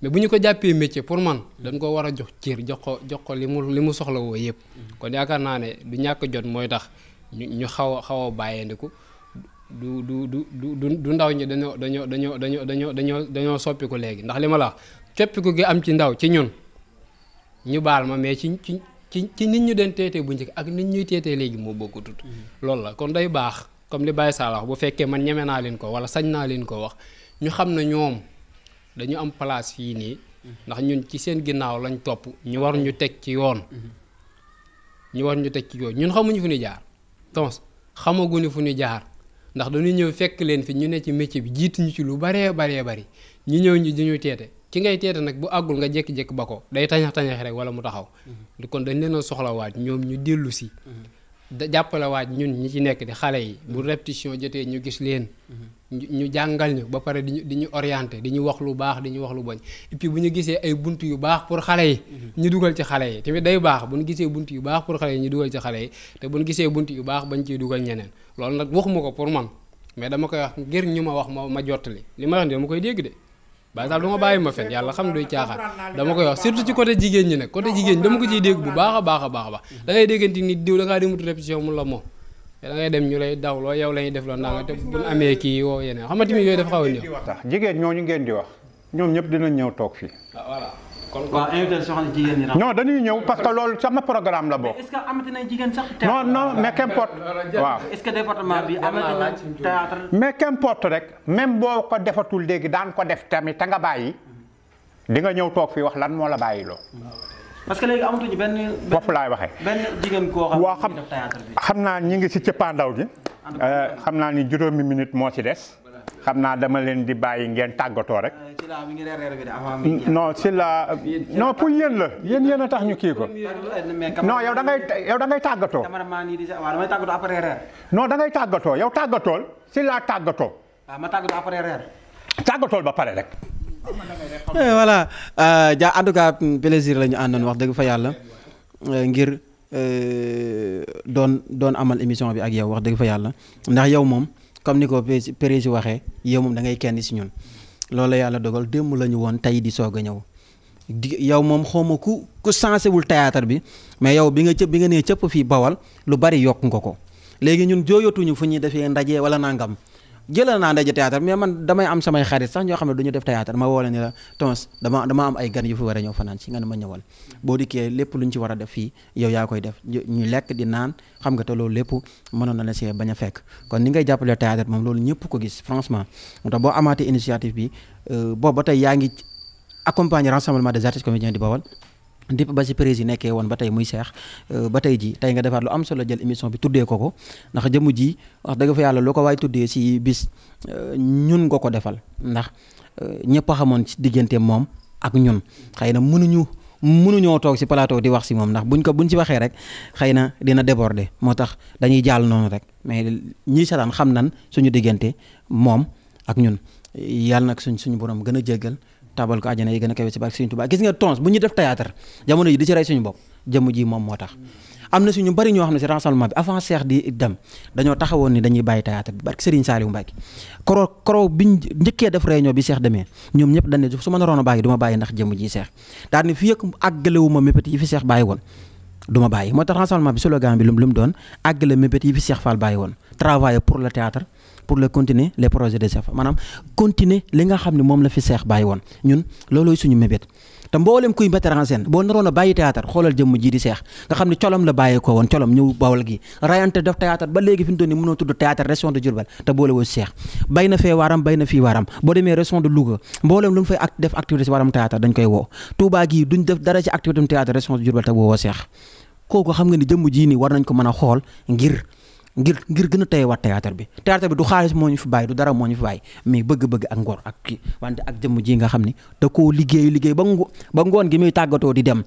Speaker 3: mais bu ñu ko jàppee métier pour man dañ ko war a jox cër jox ko li mu soxla woo yëpp kon yaakaar naa ne du ñàkk jot mooy tax ñu xaw a bàyyeendiku du ndaw ñi dañoo soppiku léegi ndax li ma la wax coppiku gi am ci ndaw ci ñun ñu baal ma mais ci nit ñu den teetee bu njëkk ak nit ñuy teetee léegi moo bokkutut loolu la kon day baax comme li Baye Sall wax bu fekkee man ñeme naa leen ko wala sañ naa leen ko wax ñu xam ne ñoom dañu am place fii nii ndax ñun ci seen ginnaaw lañ topp ñu war ñu teg ci yoon ñun xamuñu fu ñu jaar donc xamaguñu fu ñu jaar ndax dañuy ñëw fekk leen fi ñu ne ci métier bi jiituñu ci lu baree bari ñu ñëw ñu di ñu teete ki ngay teete nag bu àggul nga jékki-jékki ba ko day tañax rek wala mu taxaw kon dañ leen a soxlawaat ñoom ñu dellu si jàppalewaat ñun ñi ci nekk di xale yi bu répétition jotee ñu gis leen ñu jàngal ñu ba pare di ñu orienté di ñu wax lu baax di ñu wax lu bañ et puis bu ñu gisee ay bunt yu baax pour xale yi ñu dugal ci xale yi tamit day baax bu ñu gisee bunt yu baax pour xale yi ñu dugal ci xale yi te bu ñu gisee bunt yu baax bañ ciy dugal ñeneen loolu nag waxuma ko pour man mais dama koy wax ngir ñu ma wax ma jottali li ma wax ni dama koy dégg de Baye Sall du ma bàyyi ma fen yàlla xam duy caaxaan dama koy wax surtout ci côté jigéen ñi nag côté jigéen ñi dama ko ciy dégg bu baax a baax da ngay déggante nit diw da ngaa demut répétition mun la moom da ngay dem ñu lay daw loo yow la ñuy def loo naa nga te buñ amee kii woo yeneen xam nga tamit yooyu dafa xaw a néew
Speaker 1: jigéen ñooñu ngeen di wax ñoom ñëpp dinañ ñëw toog fii
Speaker 3: voilà
Speaker 2: kon waaw invité soxna jigéen ñi
Speaker 1: non dañuy ñëw parce que loolu sama programme la bokk.
Speaker 2: est-ce que amati na jigéen sax.
Speaker 1: non mais qu'importe waaw.
Speaker 2: est-ce que département bi amati na théâtre.
Speaker 1: mais qu'importe rek même boo ko defatul léegi daan ko def tamit te nga bàyyi di nga ñëw toog fii wax lan moo la bàyyi loo.
Speaker 2: parce que léegi amatuñu benn.
Speaker 1: foofu laay waxee.
Speaker 2: benn jigéen koo xam
Speaker 1: waaw xam naa ñi ngi si cëppaandaw gi. xam naa ni juróomi minute moo ci des. xam naa dama leen di bàyyi ngeen tàggatoo rek. non si la non pour yéen la yéen a tax ñu kii ko. non yow da ngay tàggatoo. non da ngay tàggatoo yow tàggatool si la tàggatoo.
Speaker 2: ma tàggatoo après reer.
Speaker 1: tàggatool ba pare rek.
Speaker 2: voilà ja en tout cas plaisir la ñu àndoon wax dëgg fa yàlla ngir doon amal émission bi ak yow wax dëgg fa yàlla ndax yow moom. comme ni ko prési waxee yow moom da ngay kenn si ñun loolu la yàlla dogal démb la ñu woon tey di soog a ñëw yow moom xawma ku sensé wul théâtre bi mais yow bi nga nee cëpp fii Bawal lu bari yokk nga ko léegi ñun jooyatuñu fu ñuy defee ndaje wala nangam jëlal naa ndaje théâtre mais man damay am samay xarit sax ñoo xam ne du ñu def théâtre ma woo la ni la Tons dama am ay gan yu fi war a ñëw fanaan si nga ne ma ñëwal boo dikkee lépp lu ñu ci war a def fii yow yaa koy def ñu lekk di naan xam nga te loolu lépp mënoon na la see bañ a fekk kon ni ngay jàppale théâtre moom loolu ñëpp ko gis franchement moo tax boo amaatee initiative bi boobu ba tey yaa ngi accompagner rassemblement des artistes comédiens di Bawal depuis ba si président nekkee woon ba tey muy seex ba tey ji tey nga defaat lu am solo jël émission bi tuddee ko ndax jëmu ji wax dëgg fa yàlla loo ko waay tuddee si bis ñun nga ko defal ndax ñëpp a xamoon ci diggante moom ak ñun xëy na mënuñoo toog si plateau di wax si moom ndax buñ si waxee rek xëy na dina déborder moo tax dañuy jàll noonu rek mais ñi seetaan xam nan suñu diggante moom ak ñun yàlla nag suñu borom gën a jéggal tabal ko àjjana yi gën a kawe si barke Sëriñ Tuubaa gis nga Tons bu ñu def théâtre jamono yi di ci rey suñu bopp jëmm ji moom moo tax am na suñu bari ñoo xam ne si rassemblement bi avant Cheikh di dem dañoo taxawoon ni dañuy bàyyi théâtre bi barke Serigne Saliou Mbacké koro biñ njëkkee def réunion bi Cheikh demee ñoom ñëpp dañ ne su ma naroon a bàyyi du ma bàyyi ndax jëmm ji Cheikh daal ni fii ak àggalewu ma mépét yi fi Cheikh bàyyi woon du ma bàyyi moo tax rassemblement bi slogan bi lu mu doon àggale mébét yi fi Cheikh Fall bàyyi woon travailler pour le théâtre pour le continuer les projets de Cheikh Fall maanaam continuer li nga xam ne moom la fi Cheikh bàyyi woon ñun loolooy suñu mébét te mboolem kuy metteur en scène boo naroon a bàyyi théâtre xoolal jëmm ji di Cheikh nga xam ne colom la bàyyi ko woon colom ñëw Bawol gi rayante def théâtre ba léegi fi mu toll nii mënoo tudd théâtre région de Diourbel te boole woo Cheikh bay na fee waaram bay na fii waaram boo demee région de Louga mboolem lu mu fay def activité si waaram théâtre dañ koy woo Touba gii duñ def dara ci activité théâtre région de Diourbel te woowoo Cheikh kooku xam nga ni jëmm jii nii war nañ ko mën a xool ngir gën a teye wat théâtre bi du xaalis moo ñu fi bàyyi du dara moo ñu fi bàyyi mais bëgg-bëgg ak ngor ak kii wante ak jëmm ji nga xam ni da koo liggéey ba ngoon gi muy tàggatoo di dem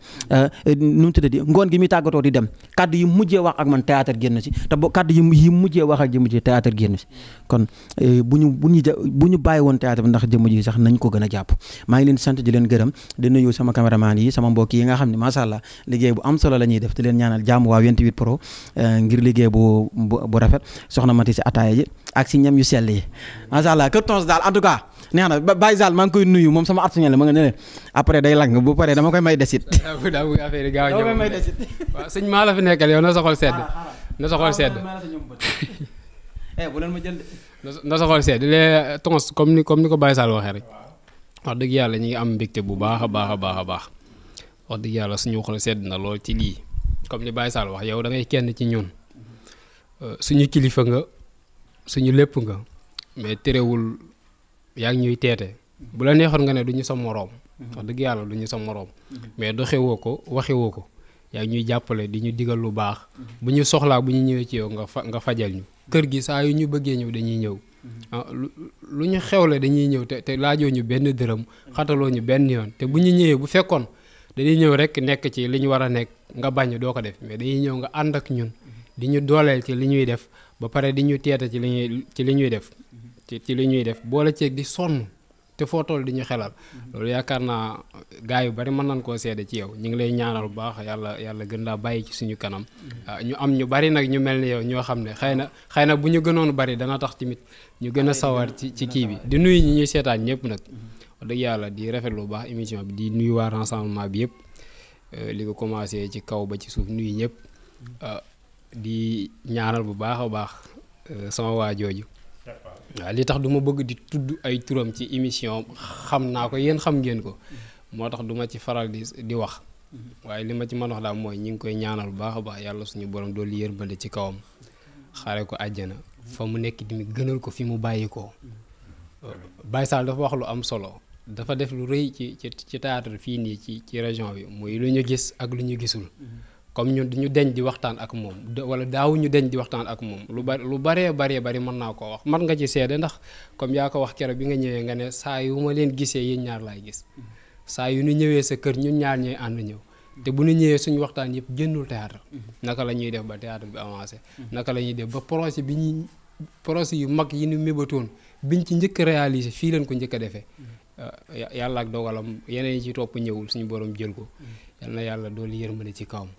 Speaker 2: nu mu tuddati ngoon gi muy tàggatoo di dem kaddu yi mujjee wax ak man théâtre génn si te kaddu yi mujjee wax ak jëmm ji théâtre génn si kon bu ñu bàyyi woon théâtre bi ndax jëmm ji sax nañ ko gën a jàpp maa ngi leen sant di leen gërëm di nuyu sama caméraman yi sama mbokk yi nga xam ne macha allah liggéey bu am solo la ñuy def di leen ñaanal jàmm waa 28 pro ngir liggéey bu rafet soxna Mati si ataaya ji ak si ñam yu sell yi macha allah kër Tons daal en tout cas neex na Baye Sall maa ngi koy nuyu moom sama artisan la ma nga ne après day lang bu paree dama koy may desit
Speaker 3: daa bëgg affaire yi gaaw ñëw may desit waaw sëñ maa la fi nekkal yow na sa xol sedd na sa xol sedd
Speaker 2: bu leen ma jël
Speaker 3: na sa xol sedd les Tons comme ni ko Baye Sall waxee rek wax dëgg yàlla ñu ngi am mbégte bu baax a baax a baax a baax wax dëgg yàlla suñu xol sedd na lool ci lii comme ni Baye Sall wax yow da ngay kenn ci ñun suñu kilifa nga suñu lépp nga mais terewul yaa ngi ñuy teete bu la neexoon nga ne du ñu sa moroom wax dëgg yàlla du ñu sa moroom mais doxewoo ko waxewoo ko yaa ngi ñuy jàppale di ñu digal lu baax bu ñu soxlaa bu ñu ñëwee ci yow nga fajal ñu kër gi saa yu ñu bëggee ñëw dañuy ñëw lu ñu xewle dañuy ñëw te laajoo ñu benn dërëm xataloo ñu benn yoon te bu ñu ñëwee bu fekkoon dañuy ñëw rek nekk ci li ñu war a nekk nga bañ doo ko def mais dañuy ñëw nga ànd ak ñun di ñu dooleel ci li ñuy def ba pare di ñu teeta ci li ñuy def ci li ñuy def boole ceeg di sonn te foo toll di ñu xelal loolu yaakaar naa gars yu bari mën nañ koo seede ci yow ñu ngi lay ñaanal bu baax yàlla gën laa bàyyi ci suñu kanam ñu am ñu bari nag ñu mel ni yow ñoo xam ne xëy na bu ñu gënoon bari dana tax tamit ñu gën a sawar ci kii bi di nuyu ñi ñuy seetaan ñëpp nag wax dëgg yàlla di rafetlu bu baax émission bi di nuyu waa rassemblement bi yëpp li ko commencé ci kaw ba ci suuf nuyu ñëpp di ñaanal bu baax a baax sama waa jooju waaw li tax du ma bëgg di tudd ay turam ci émission xam naa ko yéen xam ngeen ko moo tax du ma ci faral di wax waaye li ma ci mën wax daal mooy ñi ngi koy ñaanal bu baax a baax yàlla suñu borom doolu yërmande ci kawam xaare ko àjjana fa mu nekk tamit gënal ko fi mu bàyyi ko Baye Sall dafa wax lu am solo dafa def lu rëy ci théâtre fii nii ci région bi muy lu ñu gis ak lu ñu gisul comme ñun duñu deñ di waxtaan ak moom wala daawuñu deñ di waxtaan ak moom lu baree bari mën naa koo wax mat nga ci seede ndax comme yaa ko wax keroog bi nga ñëwee nga ne saa yu ma leen gisee yéen ñaar laay gis saa yu ñu ñëwee sa kër ñun ñaar ñooy ànd ñëw te bu ñu ñëwee suñu waxtaan yëpp génnul théâtre naka la ñuy def ba théâtre bi avancé naka la ñuy def ba projet yu mag yi ñu mébatoon biñ ci njëkk a réalisé fii leen ko njëkk a defee yàlla ak dogalam yeneen yi ci topp ñëwul suñu borom jël ko yal na yàlla doolu yërmande ci kawam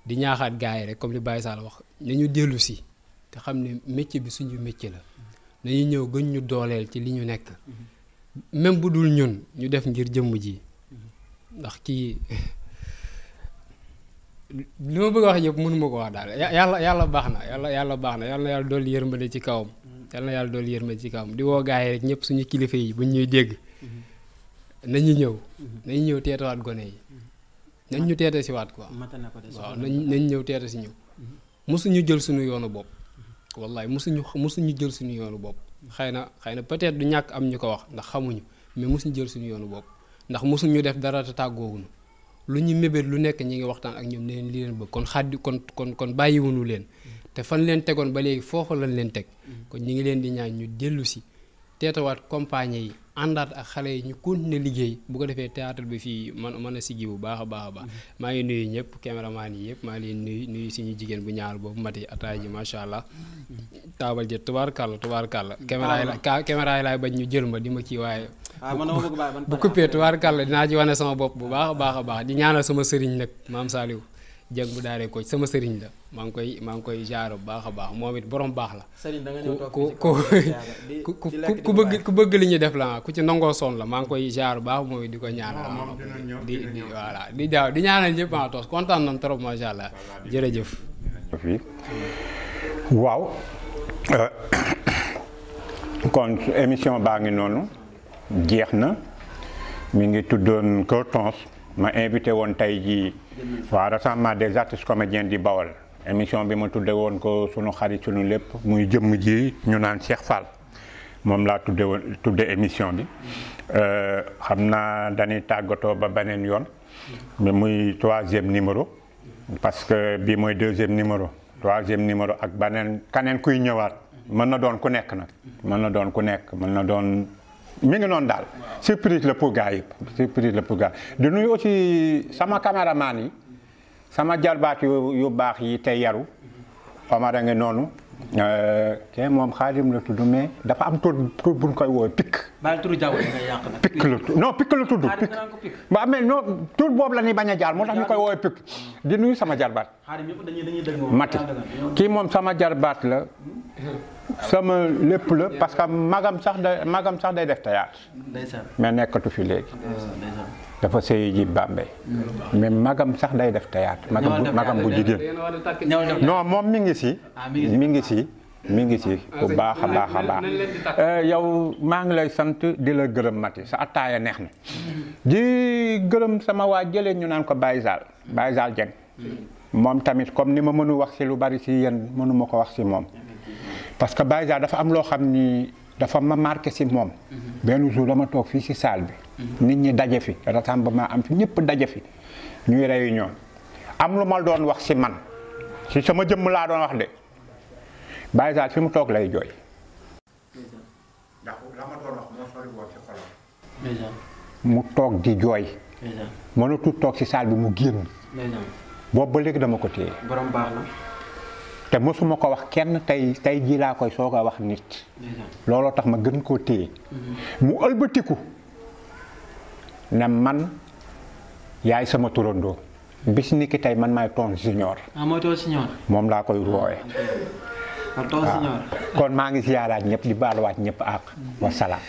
Speaker 3: di ñaaxaat gars yi rek comme li Baye Sall wax nañu dellu si te xam ne métier bi suñu métier la nañu ñëw gën ñu dooleel ci li ñu nekk même bu dul ñun ñu def ngir jëmm ji ndax kii li ma bëgg a wax yëpp mënuma ko wax daal yàlla baax na yàlla baax na yal na yàlla doolu yërmande ci kawam yal na yàlla doolu yërmande ci kawam di woo gars yi rek ñëpp suñu kilifa yi buñ ñuy dégg nañu ñëw teetawaat gone yi nañ ñu teete si waat quoi waaw nañ ñëw teete si ñëw mosuñu jël suñu yoonu bopp wallaay mosuñu jël suñu yoonu bopp xëy na peut-être du ñàkk am ñu ko wax ndax xamuñu mais mosuñu jël suñu yoonu bopp ndax mosuñu def dara te tàggoowuñu lu ñu mébét lu nekk ñi ngi waxtaan ak ñoom ne leen li leen bëgg kon bàyyiwuñu leen te fan leen tegoon ba léegi foofu lañ leen teg kon ñi ngi leen di ñaan ñu dellu si teetawaat compagnie yi àndaat ak xale yi ñu continuer liggéey bu ko defee théâtre bi fii mën a siggi bu baax a baax maa ngi nuyu ñëpp caméraman yi yëpp maa ngi leen nuyu suñu jigéen bu ñaar boobu mati ataay ji macha allah taabal jët tubaarkàlla caméra yi laay bañ ñu jël ma di ma kii waaye bu coupé tubaarkàlla dinaa ci wane sama bopp bu baax a baax di ñaanal sama sëriñ nag maam Saliou Dieng bu daaree ko sama sëriñ la maa ngi koy jaar bu baax a baax moom it borom baax la.
Speaker 2: sëriñ da nga ñëw
Speaker 3: ku bëgg li ñuy def la ku ci nangoo sonn la maa ngi koy jaar bu baax moom it di ko ñaanal. di ñaanal ñëpp maa toos kontaan nañ trop macha allah jërëjëf.
Speaker 1: waaw kon émission baa ngi noonu jeex na mi ngi tuddoon Kër Tonce ma invité woon tey jii waa rassemblement des artistes comédiens di Bawol émission bi ma tudde woon ko sunu xarit sunu lépp muy jëmm ji ñu naan Cheikh Fall moom laa tudde émission bi xam naa dañuy tàggatoo ba beneen yoon mais muy 3e numéro parce que bii mooy 2e numéro 3e numéro ak kaneen kuy ñëwaat mën na doon ku nekk nag mën na doon mi ngi noonu daal surprise la pour gars yi di nuyu aussi sama caméraman yi sama jarbaat yu baax yi te yaru Omar a ngi noonu ke moom Xaadim la tudd mais dafa am tur buñ koy woowe Pikk.
Speaker 2: baal turu jaww ji nga yàq nag.
Speaker 1: Pikk la tudd non Pikk la tudd. Pikk ba mais non tur boobu la ñuy bañ a jaar moo tax ñu koy woowe Pikk di nuyu sama jarbaat.
Speaker 2: Xaadim yëpp dañuy dëgg moom
Speaker 1: Mati kii moom sama jarbaat la sama lépp la parce que magam sax day def théâtre mais nekkatu fi léegi. dafa sëy ji Bambey mais magam sax day def théâtre magam bu jigéen non moom mi ngi si bu baax a baax yow maa ngi lay sant di la gërëm Mati sa attaaya neex na di gërëm sama waa jëlee ñu naan ko Baye Zal Dieng moom tamit comme ni ma mënu wax si lu bari si yéen mënu ma ko wax si moom parce que Baye Zal dafa am loo xam ni dafa ma marqué si moom benn jour dama toog fii si salle bi nit ñi daje fi rassemblement am fi ñëpp daje fi ñuy réunion am lu ma doon wax si man si sama jëmm laa doon wax de Baye Zal fi mu toog lay jooy ndax la ma doon wax moo sori woon si xolam mu toog di jooy mënatul toog si salle bi mu génn boobu ba léegi dama ko téye
Speaker 2: borom baax la
Speaker 1: te mosuma ko wax kenn tey jii laa koy soog a wax nit looloo tax ma gën koo téye mu ëlbatiku ne man yaay sama turandoo bis ni ki tey man maay Tonce Junior.
Speaker 2: mooy Tonce Junior.
Speaker 1: moom laa koy woowee.
Speaker 2: Tonce Junior.
Speaker 1: kon maa ngi ziyaaraat ñëpp di baaluwaat ñëpp ak wasalaam.